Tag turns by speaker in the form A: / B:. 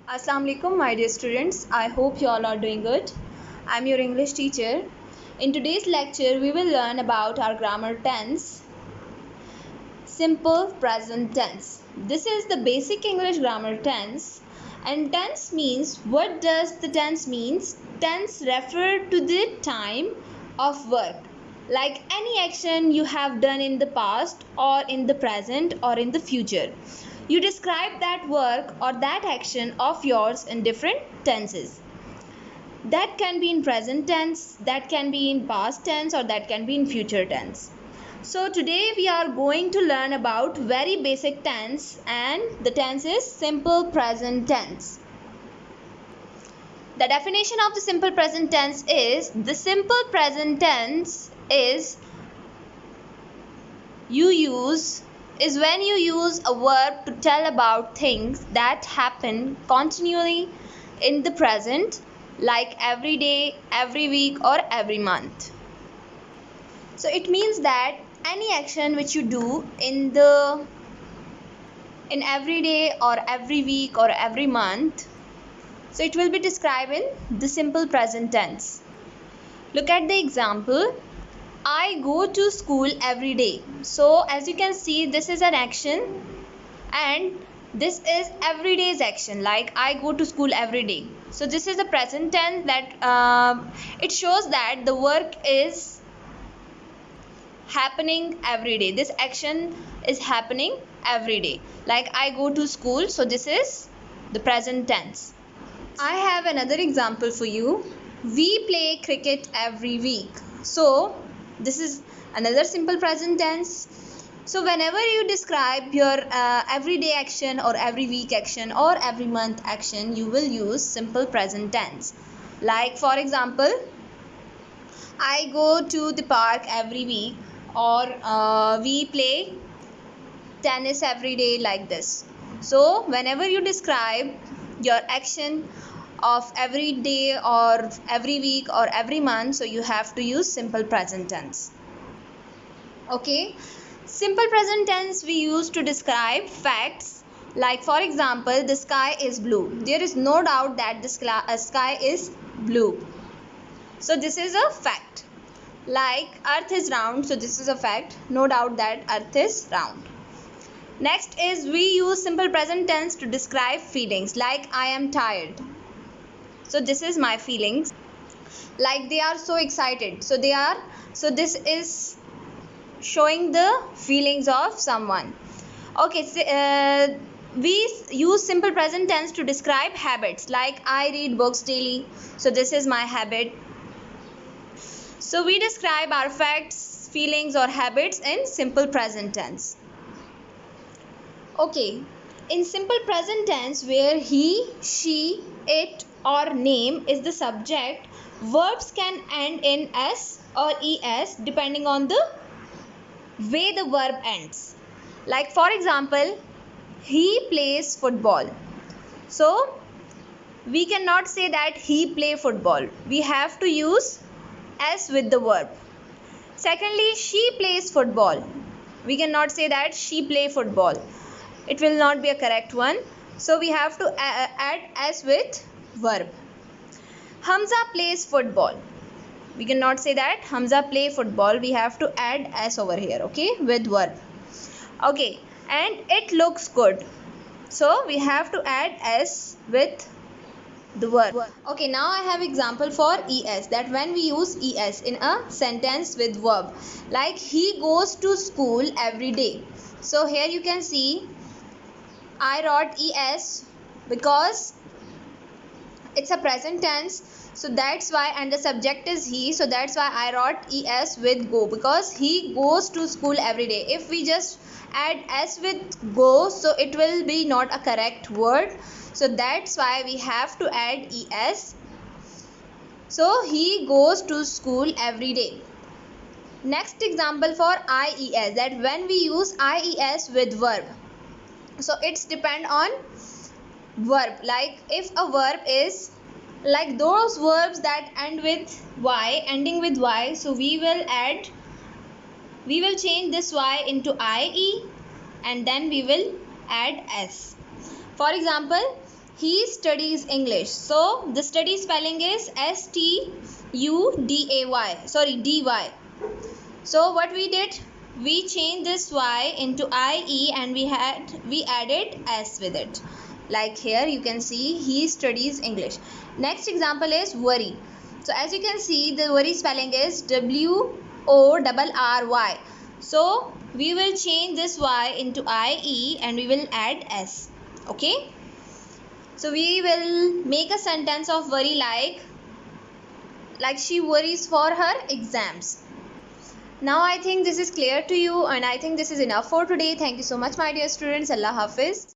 A: Assalamu alaikum, my dear students. I hope you all are doing good. I'm your English teacher. In today's lecture, we will learn about our grammar tense, simple present tense. This is the basic English grammar tense. And tense means, what does the tense means? Tense refer to the time of work. Like any action you have done in the past or in the present or in the future. You describe that work or that action of yours in different tenses. That can be in present tense, that can be in past tense, or that can be in future tense. So today we are going to learn about very basic tense, and the tense is simple present tense. The definition of the simple present tense is, the simple present tense is when you use a verb to tell about things that happen continually in the present, like every day, every week, or every month. So it means that any action which you do in every day or every week or every month, so it will be described in the simple present tense. Look at the example. I go to school every day. So as you can see, this is an action and this is every day's action, like I go to school every day. So this is the present tense, that it shows that the work is happening every day. This action is happening every day, like I go to school. So this is the present tense. I have another example for you. We play cricket every week. So this is another simple present tense. So whenever you describe your everyday action or every week action or every month action, you will use simple present tense. Like for example, I go to the park every week, or we play tennis every day, like this. So whenever you describe your action of every day or every week or every month, so you have to use simple present tense. Okay, simple present tense we use to describe facts, like for example, the sky is blue. There is no doubt that the sky is blue. So this is a fact. Like earth is round, so this is a fact, no doubt that earth is round. Next is, we use simple present tense to describe feelings, like I am tired. So this is my feelings. Like they are so excited. So this is showing the feelings of someone. Okay, so, we use simple present tense to describe habits, like I read books daily. So this is my habit. So we describe our facts, feelings, or habits in simple present tense. Okay, in simple present tense, where he, she, it, or name is the subject, verbs can end in s or es depending on the way the verb ends. Like for example, he plays football. So we cannot say that he play football. We have to use s with the verb. Secondly, she plays football. We cannot say that she play football. It will not be a correct one. So we have to add s with verb. Hamza plays football. We cannot say that Hamza play football. We have to add s over here, okay, with verb. Okay, and it looks good. So we have to add s with the verb. Okay, now I have example for es, that when we use es in a sentence with verb, like he goes to school every day. So here you can see I wrote es because it's a present tense, so that's why, and the subject is he, so that's why I wrote es with go, because he goes to school every day. If we just add s with go, so it will be not a correct word, so that's why we have to add es. So he goes to school every day. Next example for ies, that when we use ies with verb, so it's depend on verb. Like if a verb is like those verbs that end with y, ending with y, so we will change this y into ie, and then we will add s. For example, He studies English. So the study spelling is STUDAY. Sorry, DY. So what we did? We changed this Y into IE and we added S with it. Like here you can see he studies English. Next example is worry. So as you can see, the worry spelling is WORRY. So we will change this Y into IE and we will add S. Okay. So we will make a sentence of worry like she worries for her exams. Now I think this is clear to you and I think this is enough for today. Thank you so much my dear students. Allah Hafiz.